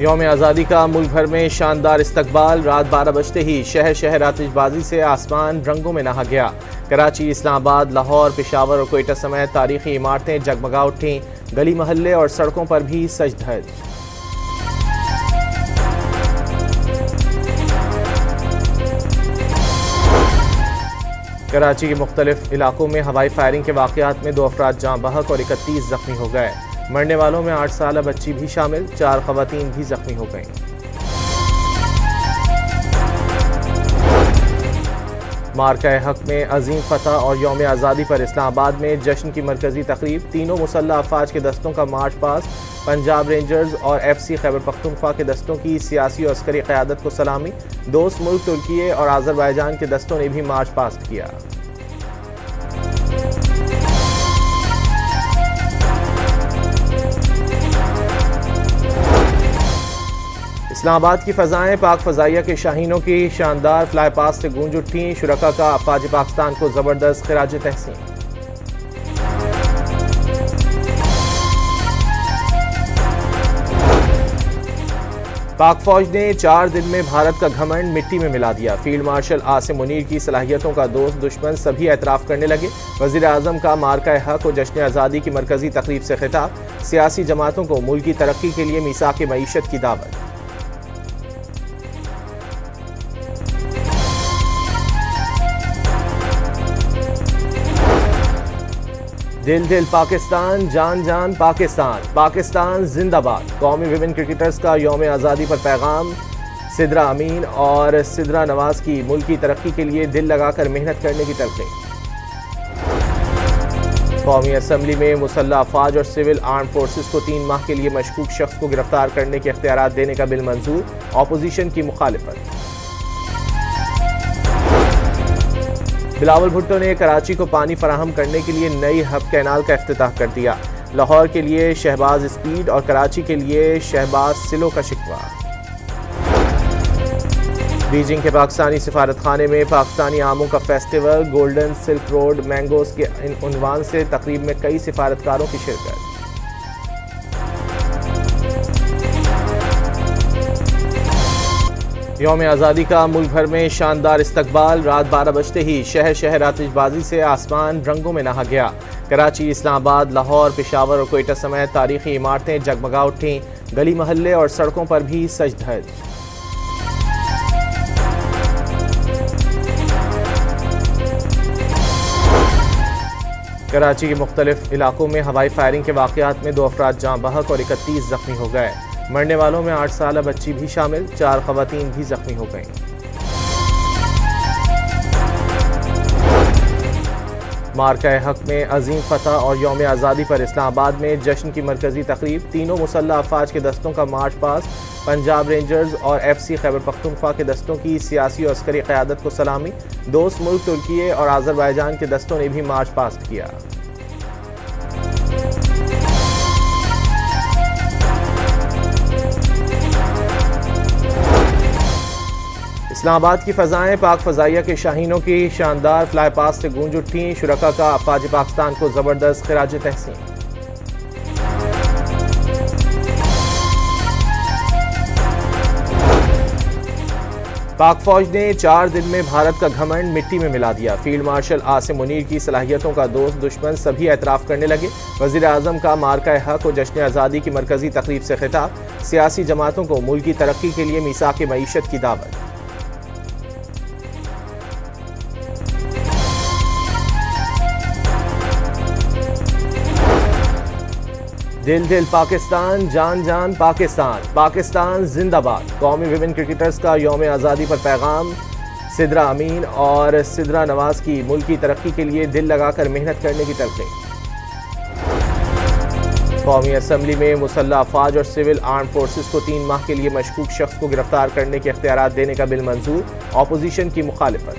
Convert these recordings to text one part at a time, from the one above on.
यौम आज़ादी का मुल्क भर में शानदार इस्तकबाल। रात 12 बजते ही शहर शहर आतिशबाजी से आसमान रंगों में नहा गया। कराची, इस्लामाबाद, लाहौर, पेशावर और कोयटा समेत तारीखी इमारतें जगमगा उठीं। गली मोहल्ले और सड़कों पर भी सज धज। कराची के मुख्तलिफ इलाकों में हवाई फायरिंग के वाक़यात में 2 अफराद जाँ बहक और 31 जख्मी हो गए। मरने वालों में 8 साला बच्ची भी शामिल, 4 ख़वातीन भी जख्मी हो गईं। मार्का-ए-हक में अजीम फतह और यौम आज़ादी पर इस्लामाबाद में जश्न की मरकजी तकरीब। तीनों मुसल्लह अफवाज के दस्तों का मार्च पास। पंजाब रेंजर्स और FC खैबर पख्तूनख्वा के दस्तों की सियासी और अस्करी क़यादत को सलामी। दोस्त मुल्क तुर्की और आज़रबाईजान के दस्तों ने भी मार्च पास्ट किया। इस्लामाबाद की फ़ज़ाएँ पाक फ़ज़ाइया के शाहीनों की शानदार फ्लाई पास से गूंज उठी। शुरका का अफ़वाज पाकिस्तान को ज़बरदस्त ख़िराज तहसीन। पाक फ़ौज ने 4 दिन में भारत का घमंड मिट्टी में मिला दिया। फील्ड मार्शल आसिम मुनीर की सलाहियतों का दोस्त दुश्मन सभी एतराफ़ करने लगे। वज़ीर आज़म का मार्का-ए-हक और जश्न आज़ादी की मरकजी तकरीब से खिताब। सियासी जमातों को मुल्क की तरक्की के लिए मीसाक़ मईशत की दावत। दिल दिल पाकिस्तान, जान जान पाकिस्तान, पाकिस्तान जिंदाबाद। कौमी विमेन क्रिकेटर्स का यौम आज़ादी पर पैगाम। सिद्रा अमीन और सिद्रा नवाज की मुल्क की तरक्की के लिए दिल लगाकर मेहनत करने की तलक़ीन। कौमी असम्बली में मुसल्लह अफवाज और सिविल आर्म फोर्सेस को 3 माह के लिए मशकूक शख्स को गिरफ्तार करने के इख्तियारात देने का बिल मंजूर। ऑपोजिशन की मुखालिफत। बिलावल भुट्टो ने कराची को पानी फराहम करने के लिए नई हब कैनाल का इफ्तिताह कर दिया। लाहौर के लिए शहबाज स्पीड और कराची के लिए शहबाज सिलो का शिकवा। बीजिंग के पाकिस्तानी सिफारतखाने में पाकिस्तानी आमों का festival. Golden silk road mangoes के उन्वान से तकरीब में कई सिफारतकारों की शिरकत। यौम आज़ादी का मुल्क भर में शानदार इस्तकबाल। रात 12 बजते ही शहर शहर आतिशबाजी से आसमान रंगों में नहा गया। कराची, इस्लामाबाद, लाहौर, पेशावर और कोयटा समेत तारीखी इमारतें जगमगा उठीं। गली मोहल्ले और सड़कों पर भी सज धज। कराची के मुख्तलिफ इलाकों में हवाई फायरिंग के वाक़यात में 2 अफराद जाँ बहक और 31 जख्मी हो गए। मरने वालों में 8 साला बच्ची भी शामिल, 4 ख़वातीन भी जख्मी हो गईं। मार्का-ए-हक में अजीम फतह और यौम आज़ादी पर इस्लामाबाद में जश्न की मरकजी तकरीब। तीनों मुसल्लह अफवाज के दस्तों का मार्च पास। पंजाब रेंजर्स और FC खैबर पख्तूनख्वा के दस्तों की सियासी और अस्करी क़यादत को सलामी। दोस्त मुल्क तुर्की और आज़रबाईजान के दस्तों ने भी मार्च पास्ट किया। इस्लामाबाद की फ़ज़ाएँ पाक फ़ज़ाइया के शाहीनों की शानदार फ्लाई पास से गूंज उठीं। शुरका का अफ़वाज पाकिस्तान को ज़बरदस्त ख़िराज तहसीन। पाक फ़ौज ने 4 दिन में भारत का घमंड मिट्टी में मिला दिया। फील्ड मार्शल आसिम मुनीर की सलाहियतों का दोस्त दुश्मन सभी एतराफ़ करने लगे। वज़ीर आज़म का मार्का-ए-हक और जश्न आज़ादी की मरकजी तकरीब से खिताब। सियासी जमातों को मुल्क की तरक्की के लिए मीसाक़ मईशत की दावत। दिल दिल पाकिस्तान, जान जान पाकिस्तान, पाकिस्तान जिंदाबाद। कौमी विमेन क्रिकेटर्स का यौम आज़ादी पर पैगाम। सिद्रा अमीन और सिद्रा नवाज की मुल्क की तरक्की के लिए दिल लगाकर मेहनत करने की तलक़ीन। कौमी असम्बली में मुसल्लह अफवाज और सिविल आर्म फोर्सेस को 3 माह के लिए मशकूक शख्स को गिरफ्तार करने के इख्तियारात देने का बिल मंजूर। ऑपोजिशन की मुखालिफत।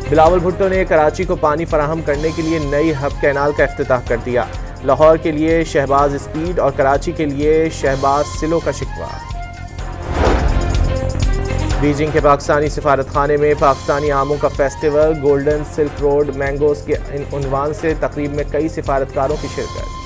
बिलावल भुट्टो ने कराची को पानी फराहम करने के लिए नई हब कैनाल का इफ्तिताह कर दिया। लाहौर के लिए शहबाज स्पीड और कराची के लिए शहबाज सिलो का शिकवा। बीजिंग के पाकिस्तानी सिफारतखाने में पाकिस्तानी आमों का festival. Golden silk road mangoes के उन्वान से तकरीब में कई सिफारतकारों की शिरकत।